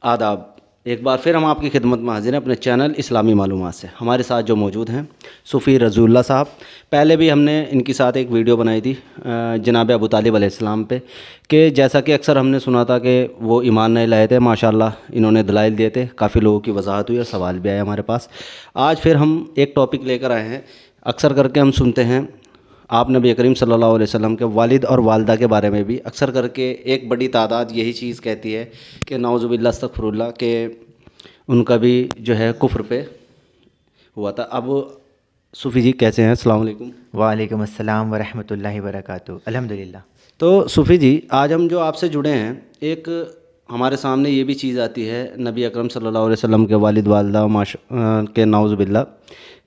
آداب۔ ایک بار پھر ہم آپ کی خدمت میں حاضر ہیں اپنے چینل اسلامی معلومات سے۔ ہمارے ساتھ جو موجود ہیں صوفی رضی اللہ صاحب، پہلے بھی ہم نے ان کے ساتھ ایک ویڈیو بنائی تھی جناب ابو طالب علیہ السلام پہ، کہ جیسا کہ اکثر ہم نے سنا تھا کہ وہ ایمان نہیں لائے تھے، ماشاءاللہ انہوں نے دلائل دیے تھے، کافی لوگوں کی وضاحت ہوئی اور سوال بھی آئے ہمارے پاس۔ آج پھر ہم ایک ٹاپک لے کر آئے ہیں۔ اکثر کر کے ہم سنتے ہیں آپ نبی کریم صلی اللہ علیہ وسلم کے والد اور والدہ کے بارے میں بھی اکثر کر کے ایک بڑی تعداد یہی چیز کہتی ہے کہ نعوذ باللہ استغفر اللہ، کہ ان کا بھی جو ہے کفر پہ ہوا تھا۔ اب صوفی جی کیسے ہیں؟ السلام علیکم۔ وعلیکم السلام ورحمۃ اللہ وبرکاتہ۔ الحمدللہ۔ تو صوفی جی، آج ہم جو آپ سے جڑے ہیں، ایک ہمارے سامنے یہ بھی چیز آتی ہے نبی اکرم صلی اللہ علیہ وسلم کے والد والدہ کے نعوذ باللہ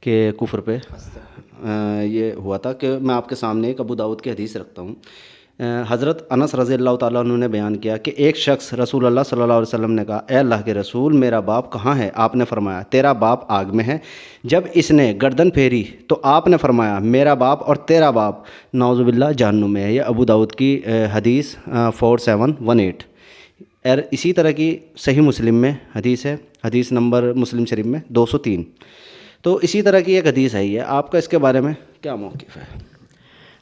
کے کفر پہ یہ ہوا تھا، کہ میں آپ کے سامنے ایک ابو داؤد کی حدیث رکھتا ہوں۔ حضرت انس رضی اللہ تعالیٰ عنہ نے بیان کیا کہ ایک شخص رسول اللہ صلی اللہ علیہ وسلم نے کہا، اے اللہ کے رسول، میرا باپ کہاں ہے؟ آپ نے فرمایا، تیرا باپ آگ میں ہے۔ جب اس نے گردن پھیری تو آپ نے فرمایا، میرا باپ اور تیرا باپ نعوذ باللہ جہنم میں ہے۔ یہ ابو داؤد کی حدیث 4718۔ اور اسی طرح کی صحیح مسلم میں حدیث ہے، حدیث نمبر مسلم شریف میں 203۔ تو اسی طرح کی ایک حدیث ہے، آپ کا اس کے بارے میں کیا موقف ہے؟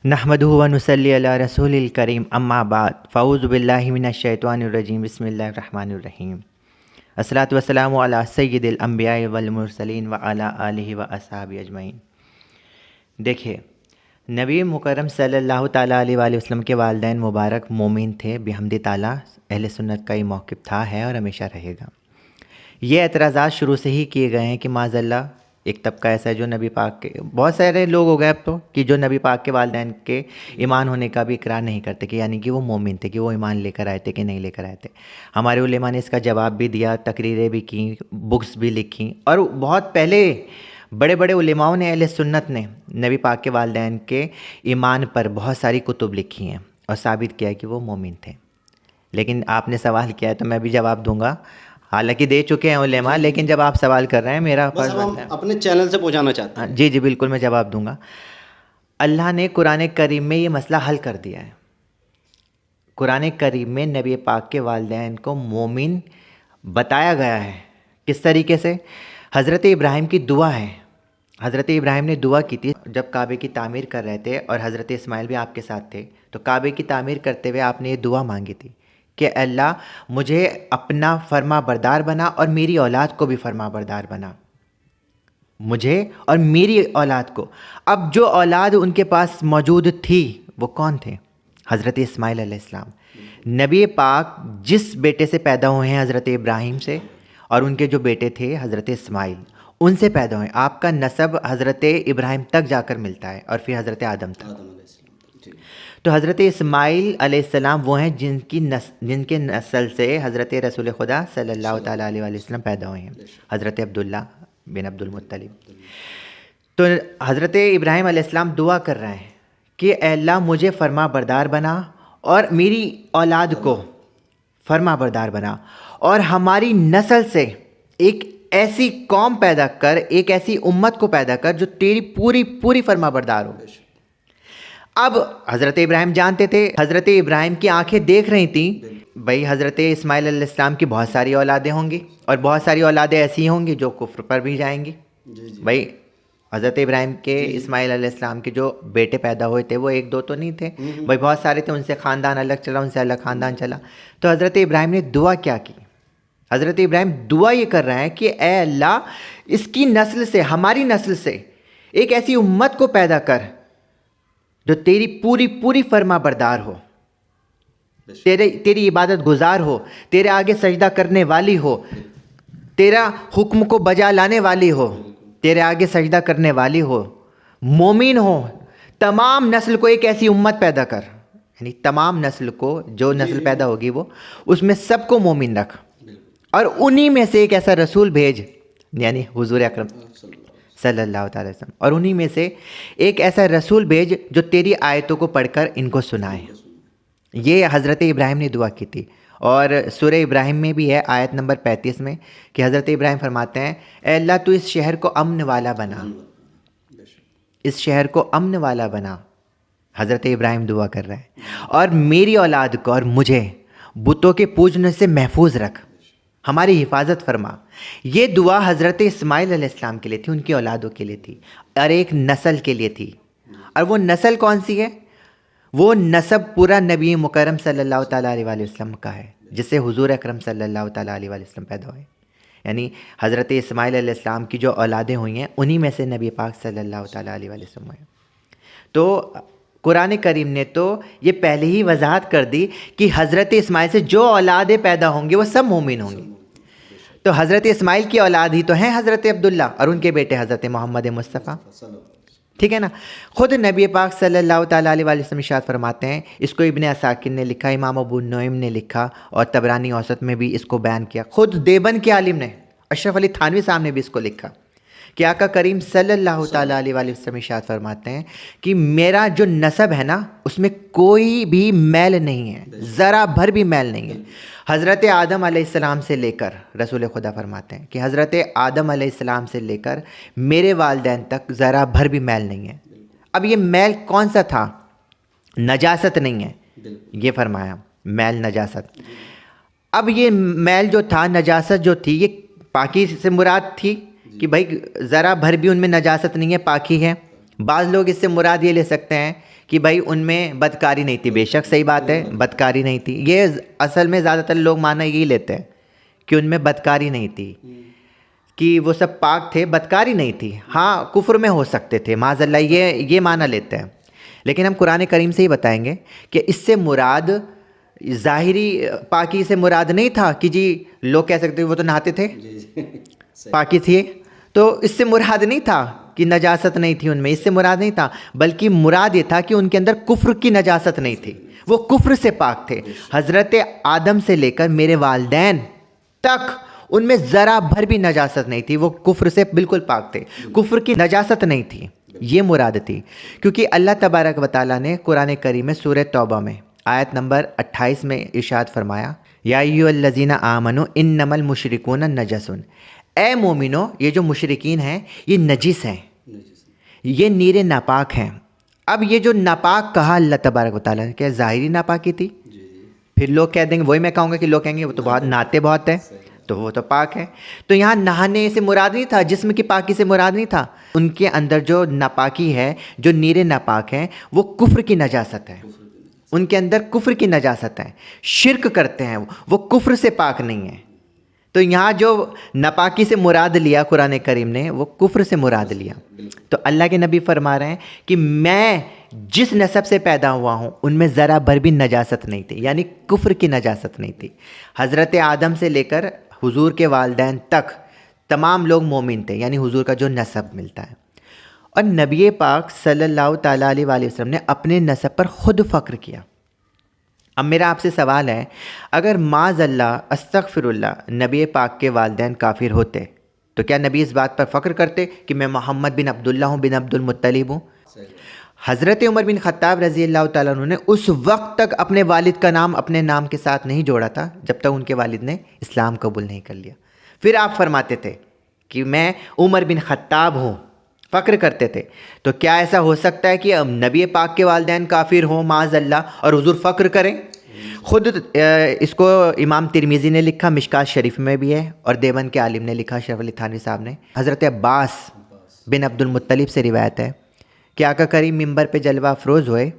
نحمدہ و نصلی علی رسول الکریم، اما بعد، فاعوذ باللہ من الشیطان الرجیم، بسم اللہ الرحمن الرحیم۔ الصلاۃ والسلام علی سید الانبیاء والمرسلین وعلی آلہ واصحابہ اجمعین۔ دیکھیے، نبی مکرم صلی اللہ تعالیٰ علیہ وآلہ وسلم کے والدین مبارک مومن تھے، بحمد تعالیٰ اہل سنت کا یہ موقف تھا، ہے اور ہمیشہ رہے گا۔ یہ اعتراضات شروع سے ہی کیے گئے ہیں کہ معاذ اللہ ایک طبقہ ایسا ہے جو نبی پاک کے، بہت سارے لوگ ہو گئے اب تو، کہ جو نبی پاک کے والدین کے ایمان ہونے کا بھی اقرار نہیں کرتے، کہ یعنی کہ وہ مومن تھے، کہ وہ ایمان لے کر آئے تھے کہ نہیں لے کر آئے تھے۔ ہمارے علماء نے اس کا جواب بھی دیا، تقریریں بھی کیں، بکس بھی لکھیں، اور بہت پہلے بڑے بڑے علماؤں نے، اہل سنت نے نبی پاک کے والدین کے ایمان پر بہت ساری کتب لکھی ہیں اور ثابت کیا ہے کہ وہ مومن تھے۔ لیکن آپ نے سوال کیا ہے تو میں بھی جواب دوں گا، حالانکہ دے چکے ہیں علماء، لیکن جب آپ سوال کر رہے ہیں میرا فرض بنتا ہے اپنے چینل سے پہنچانا چاہتے ہیں۔ جی بالکل، میں جواب دوں گا۔ اللہ نے قرآن کریم میں یہ مسئلہ حل کر دیا ہے۔ قرآن کریم میں نبی پاک کے والدین کو مومن بتایا گیا ہے۔ کس طریقے سے؟ حضرت ابراہیم کی دعا ہے۔ حضرت ابراہیم نے دعا کی تھی جب کعبے کی تعمیر کر رہے تھے، اور حضرت اسماعیل بھی آپ کے ساتھ تھے، تو کعبے کی تعمیر کرتے ہوئے آپ نے یہ دعا مانگی تھی کہ اے اللہ مجھے اپنا فرما بردار بنا اور میری اولاد کو بھی فرما بردار بنا، مجھے اور میری اولاد کو۔ اب جو اولاد ان کے پاس موجود تھی وہ کون تھے؟ حضرت اسماعیل علیہ السلام۔ نبی پاک جس بیٹے سے پیدا ہوئے ہیں حضرت ابراہیم سے، اور ان کے جو بیٹے تھے حضرت اسماعیل، ان سے پیدا ہوئے۔ آپ کا نسب حضرت ابراہیم تک جا کر ملتا ہے، اور پھر حضرت آدم تک۔ تو حضرت اسماعیل علیہ السلام وہ ہیں جن کے نسل سے حضرت رسول خدا صلی اللہ تعالیٰ علیہ وآلہ وسلم پیدا ہوئے ہیں، حضرت عبداللہ بن عبد المطلب۔ تو حضرت ابراہیم علیہ السلام دعا کر رہے ہیں کہ اے اللہ مجھے فرما بردار بنا اور میری اولاد کو فرما بردار بنا، اور ہماری نسل سے ایک ایسی قوم پیدا کر، ایک ایسی امت کو پیدا کر جو تیری پوری فرما بردار ہو۔ اب حضرت ابراہیم جانتے تھے، حضرت ابراہیم کی آنکھیں دیکھ رہی تھیں بھائی حضرت اسماعیل علیہ السلام کی بہت ساری اولادیں ہوں گی، اور بہت ساری اولادیں ایسی ہوں گی جو کفر پر بھی جائیں گی۔ بھائی حضرت ابراہیم کے اسماعیل علیہ السلام کے جو بیٹے پیدا ہوئے تھے وہ ایک دو تو نہیں تھے بھائی، بہت سارے تھے، ان سے خاندان الگ چلا، ان سے الگ خاندان چلا۔ تو حضرت ابراہیم نے دعا کیا کی؟ حضرت ابراہیم دعا یہ کر رہے ہیں کہ اے اللہ اس کی نسل سے، ہماری نسل سے ایک ایسی امت کو پیدا کر جو تیری پوری فرما بردار ہو، تیری عبادت گزار ہو، تیرے آگے سجدہ کرنے والی ہو، تیرا حکم کو بجا لانے والی ہو، تیرے آگے سجدہ کرنے والی ہو، مومن ہو۔ تمام نسل کو ایک ایسی امت پیدا کر، یعنی تمام نسل کو، جو نسل پیدا ہوگی وہ، اس میں سب کو مومن رکھ، اور انہی میں سے ایک ایسا رسول بھیج، یعنی حضور اکرم صلی اللہ تعالی وسلم، اور انہی میں سے ایک ایسا رسول بھیج جو تیری آیتوں کو پڑھ کر ان کو سنائے۔ یہ حضرت ابراہیم نے دعا کی تھی، اور سورہ ابراہیم میں بھی ہے آیت نمبر 35 میں کہ حضرت ابراہیم فرماتے ہیں اے اللہ تو اس شہر کو امن والا بنا، اس شہر کو امن والا بنا۔ حضرت ابراہیم دعا کر رہے ہیں، اور میری اولاد کو اور مجھے بتوں کے پوجنے سے محفوظ رکھ، ہماری حفاظت فرما۔ یہ دعا حضرت اسماعیل علیہ السلام کے لیے تھی، ان کی اولادوں کے لیے تھی، اور ایک نسل کے لیے تھی۔ اور وہ نسل کون سی ہے؟ وہ نسب پورا نبی مکرم صلی اللہ تعالیٰ علیہ وآلہ وسلم کا ہے، جس سے حضور اکرم صلی اللہ تعالیٰ علیہ وآلہ وسلم پیدا ہوئے۔ یعنی حضرت اسماعیل علیہ السلام کی جو اولادیں ہوئی ہیں انہی میں سے نبی پاک صلی اللہ تعالیٰ علیہ وآلہ وسلم ہوئے۔ تو قرآن کریم نے تو یہ پہلے ہی وضاحت کر دی کہ حضرت اسماعیل سے جو اولادیں پیدا ہوں گی وہ سب مومن ہوں گی۔ تو حضرت اسماعیل کی اولاد ہی تو ہیں حضرت عبداللہ اور ان کے بیٹے حضرت محمد مصطفیٰ، ٹھیک ہے نا۔ خود نبی پاک صلی اللہ تعالیٰ علیہ وآلہ وسلم ارشاد فرماتے ہیں، اس کو ابن عساکر نے لکھا، امام ابو نعیم نے لکھا، اور طبرانی اوسط میں بھی اس کو بیان کیا، خود دیوبند کے عالم نے اشرف علی تھانوی صاحب نے بھی اس کو لکھا کہ آقا کریم صلی اللہ تعالیٰ علیہ وآلہ وسلم ارشاد فرماتے ہیں کہ میرا جو نسب ہے نا اس میں کوئی بھی میل نہیں ہے، ذرا بھر بھی میل نہیں ہے۔ حضرت آدم علیہ السلام سے لے کر، رسول خدا فرماتے ہیں کہ حضرت آدم علیہ السلام سے لے کر میرے والدین تک ذرا بھر بھی میل نہیں ہے۔ اب یہ میل کون سا تھا؟ نجاست نہیں ہے، یہ فرمایا میل نجاست۔ اب یہ میل جو تھا، نجاست جو تھی، یہ پاکی سے مراد تھی کہ بھائی ذرا بھر بھی ان میں نجاست نہیں ہے، پاکی ہے۔ بعض لوگ اس سے مراد یہ لے سکتے ہیں کہ بھائی ان میں بدکاری نہیں تھی، بے شک صحیح بات ہے، بدکاری نہیں تھی۔ یہ اصل میں زیادہ تر لوگ معنی یہی لیتے ہیں کہ ان میں بدکاری نہیں تھی، کہ وہ سب پاک تھے، بدکاری نہیں تھی، ہاں کفر میں ہو سکتے تھے، معاذ اللہ، یہ معنی لیتے ہیں۔ لیکن ہم قرآن کریم سے ہی بتائیں گے کہ اس سے مراد ظاہری پاکی سے مراد نہیں تھا کہ جی لوگ کہہ سکتے وہ تو نہاتے تھے، پاکی تھی، تو اس سے مراد نہیں تھا کہ نجاست نہیں تھی ان میں، اس سے مراد نہیں تھا، بلکہ مراد یہ تھا کہ ان کے اندر کفر کی نجاست نہیں تھی، وہ کفر سے پاک تھے۔ حضرت آدم سے لے کر میرے والدین تک ان میں ذرا بھر بھی نجاست نہیں تھی، وہ کفر سے بالکل پاک تھے، کفر کی نجاست نہیں تھی، یہ مراد تھی۔ کیونکہ اللہ تبارک و تعالیٰ نے قرآن کریم میں سورہ توبہ میں آیت نمبر 28 میں ارشاد فرمایا، یا ایھا الذین آمنوا انما المشرکون نجس، اے مومنو یہ جو مشرکین ہیں یہ نجس ہیں، یہ نیرے ناپاک ہیں۔ اب یہ جو ناپاک کہا اللہ تبارک و تعالیٰ نے، کیا ظاہری ناپاکی تھی؟ پھر لوگ کہہ دیں گے، وہی میں کہوں گا کہ لوگ کہیں گے وہ تو بہت نہاتے بہت ہیں تو وہ تو پاک ہے۔ تو یہاں نہانے سے مراد نہیں تھا، جسم کی پاکی سے مراد نہیں تھا، ان کے اندر جو ناپاکی ہے، جو نیرے ناپاک ہیں، وہ کفر کی نجاست ہے، ان کے اندر کفر کی نجاست ہے، شرک کرتے ہیں، وہ کفر سے پاک نہیں ہے۔ تو یہاں جو ناپاکی سے مراد لیا قرآن کریم نے، وہ کفر سے مراد لیا۔ تو اللہ کے نبی فرما رہے ہیں کہ میں جس نسب سے پیدا ہوا ہوں ان میں ذرا بھر بھی نجاست نہیں تھی، یعنی کفر کی نجاست نہیں تھی۔ حضرت آدم سے لے کر حضور کے والدین تک تمام لوگ مومن تھے، یعنی حضور کا جو نسب ملتا ہے۔ اور نبی پاک صلی اللہ تعالیٰ علیہ وآلہ وسلم نے اپنے نسب پر خود فخر کیا۔ اب میرا آپ سے سوال ہے، اگر معاذ اللہ استغفر اللہ نبی پاک کے والدین کافر ہوتے تو کیا نبی اس بات پر فخر کرتے کہ میں محمد بن عبداللہ ہوں، بن عبد المطلب ہوں؟ حضرت عمر بن خطاب رضی اللہ تعالیٰ عنہ نے اس وقت تک اپنے والد کا نام اپنے نام کے ساتھ نہیں جوڑا تھا جب تک ان کے والد نے اسلام قبول نہیں کر لیا۔ پھر آپ فرماتے تھے کہ میں عمر بن خطاب ہوں، فخر کرتے تھے۔ تو کیا ایسا ہو سکتا ہے کہ نبی پاک کے والدین کافر ہوں معاذ اللہ اور حضور فخر کریں؟ خود اس کو امام ترمذی نے لکھا، مشکات شریف میں بھی ہے، اور دیوبند کے عالم نے لکھا اشرف علی تھانوی صاحب نے۔ حضرت عباس بن عبد المطلب سے روایت ہے کہ آقا کریم ممبر پہ جلوہ افروز ہوئے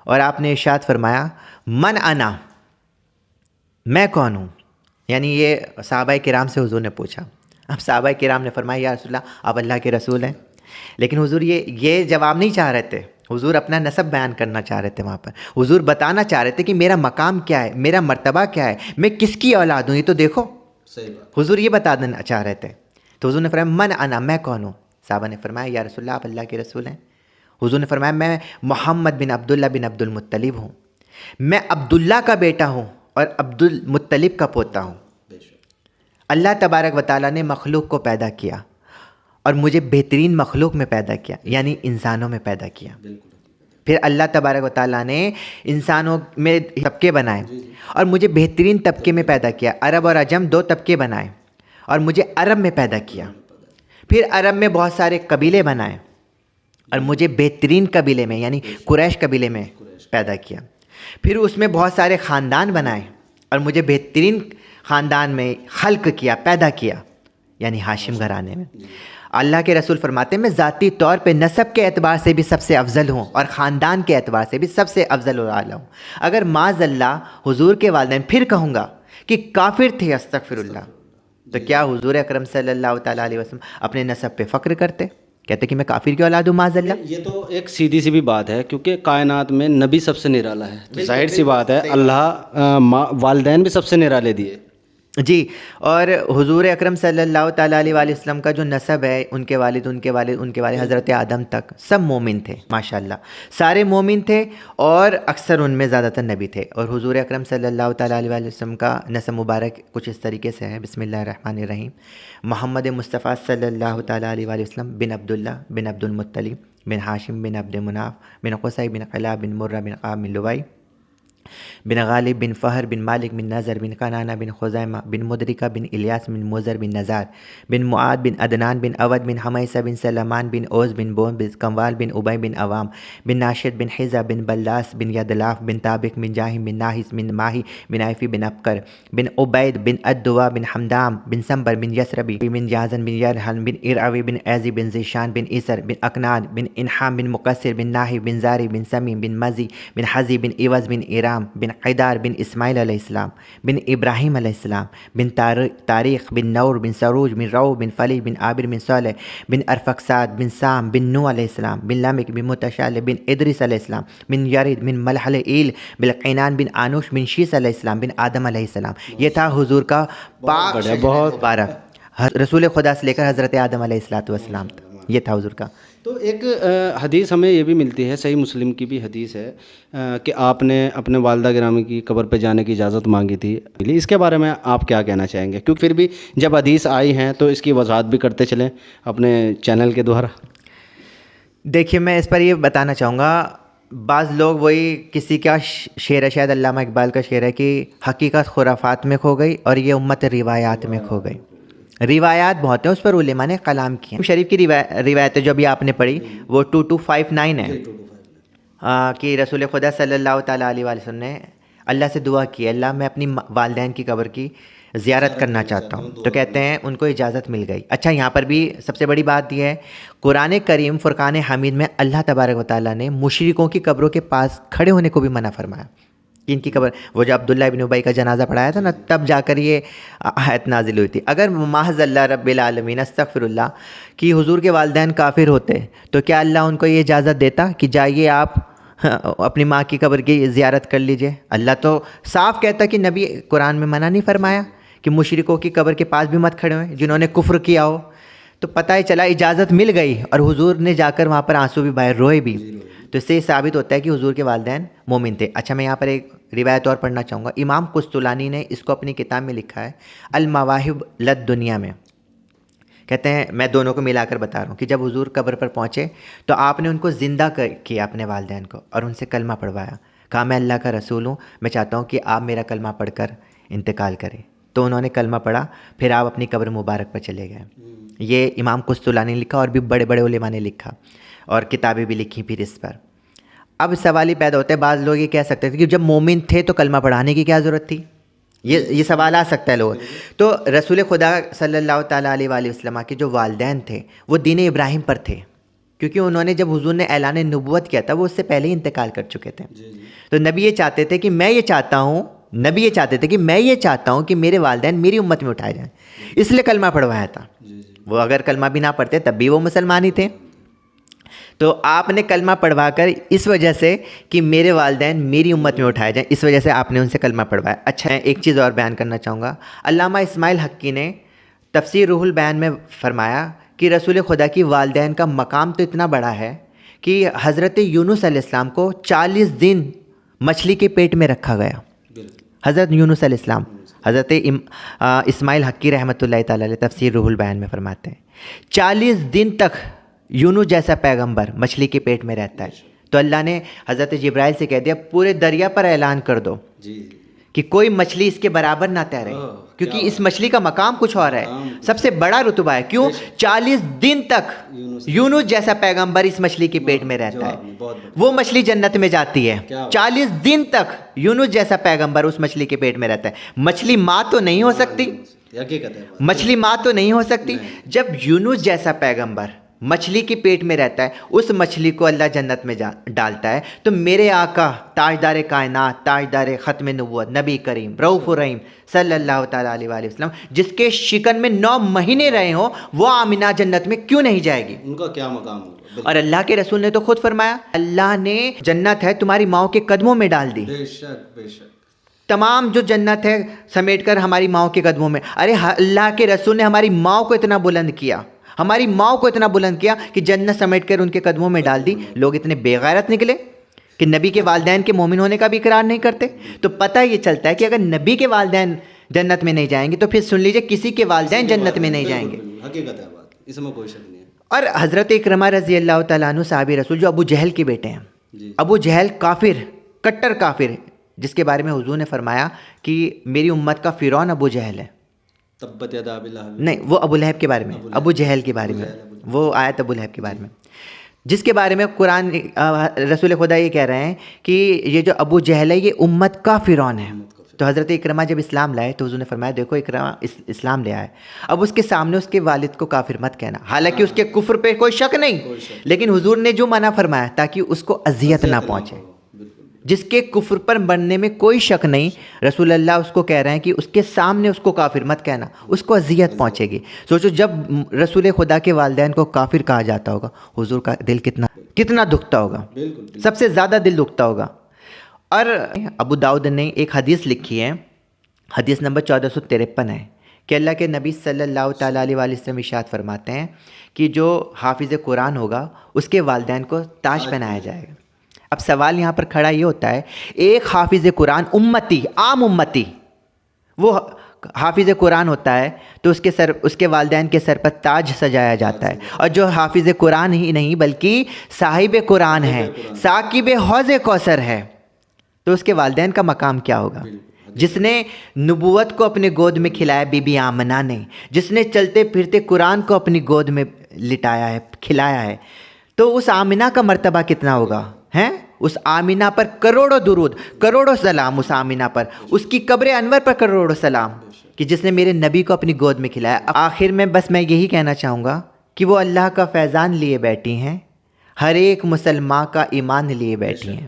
اور آپ نے ارشاد فرمایا، من انا، میں کون ہوں؟ یعنی یہ صحابہ کرام سے حضور نے پوچھا۔ اب صحابہ کرام نے فرمایا، یا رسول اللہ آپ اللہ کے رسول ہیں۔ لیکن حضور یہ جواب نہیں چاہ رہے تھے، حضور اپنا نسب بیان کرنا چاہ رہے تھے، وہاں پر حضور بتانا چاہ رہے تھے کہ میرا مقام کیا ہے، میرا مرتبہ کیا ہے، میں کس کی اولاد ہوں، یہ تو دیکھو۔ حضور یہ بتا دینا چاہ رہے تھے۔ تو حضور نے فرمایا، من انا، میں کون ہوں؟ صحابہ نے فرمایا، یا رسول اللہ آپ اللہ کے رسول ہیں۔ حضور نے فرمایا، میں محمد بن عبداللہ بن عبد المطلب ہوں، میں عبداللہ کا بیٹا ہوں اور عبد المطلب کا پوتا ہوں۔ اللہ تبارک و تعالیٰ نے مخلوق کو پیدا کیا اور مجھے بہترین مخلوق میں پیدا کیا، یعنی انسانوں میں پیدا کیا۔ پھر اللہ تبارک و تعالیٰ نے انسانوں میں طبقے بنائے اور مجھے بہترین طبقے میں پیدا کیا۔ عرب اور عجم دو طبقے بنائے اور مجھے عرب میں پیدا کیا۔ پھر عرب میں بہت سارے قبیلے بنائے اور مجھے بہترین قبیلے میں یعنی قریش قبیلے میں پیدا کیا۔ پھر اس میں بہت سارے خاندان بنائے اور مجھے بہترین خاندان میں خلق کیا، پیدا کیا، یعنی ہاشم گھرانے میں۔ اللہ کے رسول فرماتے ہیں میں ذاتی طور پہ نسب کے اعتبار سے بھی سب سے افضل ہوں اور خاندان کے اعتبار سے بھی سب سے افضل اور اعلیٰ ہوں۔ اگر معاذ اللہ حضور کے والدین، پھر کہوں گا کہ کافر تھے، استغفر اللہ، تو کیا حضور اکرم صلی اللہ تعالیٰ علیہ وسلم اپنے نسب پہ فخر کرتے؟ کہتے کہ میں کافر کی اولاد ہوں معاذ اللہ؟ یہ تو ایک سیدھی سی بھی بات ہے، کیونکہ کائنات میں نبی سب سے نرالا ہے، تو ظاہر سی بات ہے اللہ والدین بھی سب سے نرالے دیے۔ جی، اور حضور اکرم صلی اللہ تعالیٰ علیہ وآلہ وسلم کا جو نسب ہے، ان کے والد حضرت آدم تک سب مومن تھے، ماشاءاللہ سارے مومن تھے، اور اکثر ان میں زیادہ تر نبی تھے۔ اور حضور اکرم صلی اللہ تعالیٰ علیہ وآلہ وسلم کا نسب مبارک کچھ اس طریقے سے ہے، بسم اللہ الرحمن الرحیم۔ محمد مصطفیٰ صلی اللہ تعالیٰ علیہ وآلہ وسلم بن عبداللہ بن عبد المطلب بن ہاشم بن عبد مناف بن قصی بن قلاب بن مرہ بن قاب بن لوائی بن غالب بن فہر بن مالک بن نظر بن کنانہ بن خزیمہ بن مدرکہ بن الیاس بن مزر بن نزار بن معاد بن عدنان بن اود بن حمیسہ بن سلمان بن اوز بن بون بن کموال بن ابی بن عوام بن ناشد بن حزہ بن بلاس بن یدلاف بن طابق بن جاہم بن ناحس بن ماہی بن عیفی بن ابکر بن عبید بن الدوا بن حمدام بن سمبر بن یسربی بن جازن بن یرحن بن ارعوی بن ایزی بن زیشان بن اسر بن اکنان بن انحام بن مقصر بن ناہی بن زاری بن سمیم بن مزی بن حزی بن عوض بن ایرام بن قیدار بن اسماعیل علیہ السلام بن ابراہیم علیہ السلام بن تاریخ بن نور بن سروج بن رو بن فلی بن عابر بن صالح بن ارفقساد بن سام بن نو علیہ السلام بن لمک بن متشال بن ادریس علیہ السلام بن یرید بن ملحل ایل بن قینان بن آنوش بن شیس علیہ السلام بن آدم علیہ السلام۔ یہ تھا حضور کا پاک بہت مبارک، رسول خدا سے لے کر حضرت آدم علیہ السلام تک، یہ تھا حضور کا۔ تو ایک حدیث ہمیں یہ بھی ملتی ہے، صحیح مسلم کی بھی حدیث ہے کہ آپ نے اپنے والدہ گرامی کی قبر پہ جانے کی اجازت مانگی تھی، اس کے بارے میں آپ کیا کہنا چاہیں گے؟ کیونکہ پھر بھی جب حدیث آئی ہیں تو اس کی وضاحت بھی کرتے چلیں اپنے چینل کے دوارا۔ دیکھیے میں اس پر یہ بتانا چاہوں گا، بعض لوگ وہی کسی کا شعر ہے، شاید علامہ اقبال کا شعر ہے کہ حقیقت خرافات میں کھو گئی اور یہ امت روایات میں کھو گئی۔ روایات بہت ہیں، اس پر علماء نے کلام کیے۔ شریف کی روایتیں جو ابھی آپ نے پڑھی وہ 2259 ہے کہ رسول خدا صلی اللہ تعالیٰ علیہ وآلہ وسلم نے اللہ سے دعا کی، اللہ میں اپنی والدین کی قبر کی زیارت کرنا چاہتا ہوں، تو کہتے ہیں ان کو اجازت مل گئی۔ اچھا، یہاں پر بھی سب سے بڑی بات یہ ہے، قرآن کریم فرقان حمید میں اللہ تبارک و تعالیٰ نے مشرکوں کی قبروں کے پاس کھڑے ہونے کو بھی منع فرمایا۔ ان کی قبر، وہ جو عبداللہ ابن ابی کا جنازہ پڑھایا تھا نا، تب جا کر یہ آیت نازل ہوئی تھی۔ اگر محض اللہ رب العالمین استغفر اللہ کہ حضور کے والدین کافر ہوتے تو کیا اللہ ان کو یہ اجازت دیتا کہ جائیے آپ اپنی ماں کی قبر کی زیارت کر لیجئے؟ اللہ تو صاف کہتا کہ نبی قرآن میں منع نہیں فرمایا کہ مشرکوں کی قبر کے پاس بھی مت کھڑے ہوئے جنہوں نے کفر کیا ہو۔ تو پتہ ہی چلا اجازت مل گئی، اور حضور نے جا کر وہاں پر آنسو بھی باہر روئے بھی، تو اس سے یہ ثابت ہوتا ہے کہ حضور کے والدین مومن تھے۔ اچھا، میں یہاں پر ایک روایت اور پڑھنا چاہوں گا، امام قسطلانی نے اس کو اپنی کتاب میں لکھا ہے المواہب لد دنیا میں، کہتے ہیں میں دونوں کو ملا کر بتا رہا ہوں کہ جب حضور قبر پر پہنچے تو آپ نے ان کو زندہ کیا اپنے والدین کو، اور ان سے کلمہ پڑھوایا، کہا میں اللہ کا رسول ہوں، میں چاہتا ہوں کہ آپ میرا کلمہ پڑھ کر انتقال کریں۔ تو انہوں نے کلمہ پڑھا، پھر آپ اپنی قبر مبارک پر چلے گئے۔ یہ امام قسطلانی نے لکھا، اور بھی بڑے بڑے علماء نے لکھا، اور کتابیں بھی لکھی پھر اس پر۔ اب سوال ہی پیدا ہوتا ہے، بعض لوگ یہ کہہ سکتے تھے کہ جب مومن تھے تو کلمہ پڑھانے کی کیا ضرورت تھی؟ یہ سوال آ سکتا ہے لوگ۔ تو رسول خدا صلی اللہ تعالیٰ علیہ وآلہ وسلم کے جو والدین تھے وہ دین ابراہیم پر تھے، کیونکہ انہوں نے جب حضور نے اعلان نبوت کیا تھا وہ اس سے پہلے ہی انتقال کر چکے تھے۔ تو نبی یہ چاہتے تھے کہ میں یہ چاہتا ہوں کہ میرے والدین میری امت میں اٹھائے جائیں، اس لیے کلمہ پڑھوایا تھا۔ وہ اگر کلمہ بھی نہ پڑھتے تب بھی وہ مسلمان ہی تھے، تو آپ نے کلمہ پڑھوا کر اس وجہ سے کہ میرے والدین میری امت میں اٹھائے جائیں، اس وجہ سے آپ نے ان سے کلمہ پڑھوایا۔ اچھا، ایک چیز اور بیان کرنا چاہوں گا، علامہ اسماعیل حقی نے تفسیر روح البیان میں فرمایا کہ رسول خدا کی والدین کا مقام تو اتنا بڑا ہے کہ حضرت یونس علیہ السلام کو 40 دن مچھلی کے پیٹ میں رکھا گیا۔ حضرت یونس علیہ السلام، حضرت اسماعیل حقی رحمۃ اللہ تعالیٰ علیہ تفسیر روح البیان میں فرماتے ہیں 40 دن تک یونس جیسا پیغمبر مچھلی کے پیٹ میں رہتا ہے، تو اللہ نے حضرت جبرائیل سے کہہ دیا پورے دریا پر اعلان کر دو کہ کوئی مچھلی اس کے برابر نہ تیرے، کیونکہ اس مچھلی کا مقام کچھ اور ہے، سب سے بڑا رتبہ ہے. کیوں؟ 40 دن تک یونس جیسا پیغمبر اس مچھلی کے پیٹ میں رہتا ہے، وہ مچھلی جنت میں جاتی ہے. 40 دن تک یونس جیسا پیغمبر اس مچھلی کے پیٹ میں رہتا ہے. مچھلی ماں تو نہیں ہو سکتی، مچھلی ماں تو نہیں ہو سکتی. جب یونس جیسا پیغمبر مچھلی کے پیٹ میں رہتا ہے، اس مچھلی کو اللہ جنت میں ڈالتا ہے، تو میرے آقا تاجدار کائنات، تاجدار ختم نبوت، نبی کریم رؤوف الرحیم صلی اللہ تعالیٰ علیہ وآلہ وسلم، جس کے شکن میں 9 مہینے رہے ہوں، وہ آمنہ جنت میں کیوں نہیں جائے گی؟ ان کا کیا مقام ہوگا؟ اور اللہ کے رسول نے تو خود فرمایا، اللہ نے جنت ہے تمہاری ماؤں کے قدموں میں ڈال دی. بے شک بے شک. تمام جو جنت ہے سمیٹ کر ہماری ماؤں کے قدموں میں. ارے اللہ کے رسول نے ہماری ماؤں کو اتنا بلند کیا، ہماری ماؤں کو اتنا بلند کیا کہ جنت سمیٹ کر ان کے قدموں میں ڈال دی. لوگ اتنے بے غیرت نکلے کہ نبی کے والدین کے مومن ہونے کا بھی اقرار نہیں کرتے. تو پتہ یہ چلتا ہے کہ اگر نبی کے والدین جنت میں نہیں جائیں گے تو پھر سن لیجئے کسی کے والدین جنت میں نہیں جائیں گے. حقیقت ہے بات، اس میں کوئی شک نہیں ہے. اور حضرت اکرمہ رضی اللہ تعالیٰ عنہ صحابی رسول جو ابو جہل کے بیٹے ہیں، ابو جہل کافر، کٹر کافر، جس کے بارے میں حضور نے فرمایا کہ میری امت کا فرعون ابو جہل ہے. تبت یدا ابی لہب، نہیں، وہ ابو لہب کے بارے میں، ابو جہل کے بارے میں، وہ آیت ابو لہب کے بارے میں، جس کے بارے میں قرآن رسول خدا یہ کہہ رہے ہیں کہ یہ جو ابو جہل ہے یہ امت کا فرعون ہے. تو حضرت اکرمہ جب اسلام لائے تو حضور نے فرمایا دیکھو اکرمہ اسلام لے آئے، اب اس کے سامنے اس کے والد کو کافر مت کہنا. حالانکہ اس کے کفر پہ کوئی شک نہیں، لیکن حضور نے جو منع فرمایا تاکہ اس کو اذیت نہ پہنچے. جس کے کفر پر مرنے میں کوئی شک نہیں، رسول اللہ اس کو کہہ رہے ہیں کہ اس کے سامنے اس کو کافر مت کہنا، اس کو اذیت پہنچے گی. سوچو جب رسول خدا کے والدین کو کافر کہا جاتا ہوگا، حضور کا دل کتنا دکھتا ہوگا، سب سے زیادہ دل دکھتا ہوگا. اور ابو داؤد نے ایک حدیث لکھی ہے، حدیث نمبر 1453 ہے، کہ اللہ کے نبی صلی اللہ تعالیٰ علیہ وآلہ وسلم ارشاد فرماتے ہیں کہ جو حافظ قرآن ہوگا اس کے والدین کو تاج پہنایا جائے گا. اب سوال یہاں پر کھڑا یہ ہوتا ہے، ایک حافظ قرآن امتی، عام امتی، وہ حافظ قرآن ہوتا ہے تو اس کے والدین کے سر پر تاج سجایا جاتا ہے. اور جو حافظ قرآن ہی نہیں بلکہ صاحب قرآن ہے، ثاقب حوض کوثر ہے، تو اس کے والدین کا مقام کیا ہوگا؟ جس نے نبوت کو اپنے گود میں کھلایا بی بی آمنہ نے، جس نے چلتے پھرتے قرآن کو اپنی گود میں لٹایا ہے، کھلایا ہے، تو اس آمنہ کا مرتبہ کتنا ہوگا ہیں؟ اس آمنہ پر کروڑوں درود، کروڑوں سلام اس آمنہ پر، اس کی قبر انور پر کروڑوں سلام، کہ جس نے میرے نبی کو اپنی گود میں کھلایا. آخر میں بس میں یہی کہنا چاہوں گا کہ وہ اللہ کا فیضان لیے بیٹھی ہیں، ہر ایک مسلمان کا ایمان لیے بیٹھی ہیں،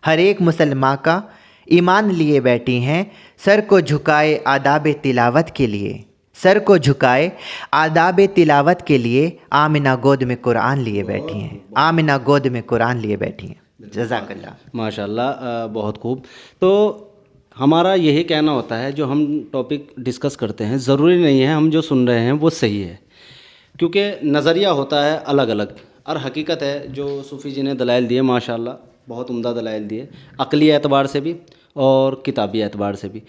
ہر ایک مسلمان کا ایمان لیے بیٹھی ہیں. سر کو جھکائے آداب تلاوت کے لیے، سر کو جھکائے آداب تلاوت کے لیے، آمنہ گود میں قرآن لیے بیٹھی ہیں، آمنہ گود میں قرآن لیے بیٹھی ہیں. جزاک اللہ. ماشاء اللہ، بہت خوب. تو ہمارا یہی کہنا ہوتا ہے، جو ہم ٹاپک ڈسکس کرتے ہیں ضروری نہیں ہے ہم جو سن رہے ہیں وہ صحیح ہے، کیونکہ نظریہ ہوتا ہے الگ الگ، اور حقیقت ہے جو صوفی جی نے دلائل دیے ماشاء اللہ بہت عمدہ دلائل دیے، عقلی اعتبار سے بھی اور کتابی اعتبار سے بھی.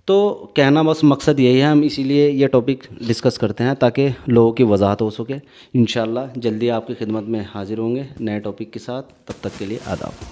تو کہنا بس مقصد یہی ہے، ہم اسی لیے یہ ٹاپک ڈسکس کرتے ہیں تاکہ لوگوں کی وضاحت ہو سکے. انشاءاللہ جلدی آپ کی خدمت میں حاضر ہوں گے نئے ٹاپک کے ساتھ. تب تک کے لیے آداب.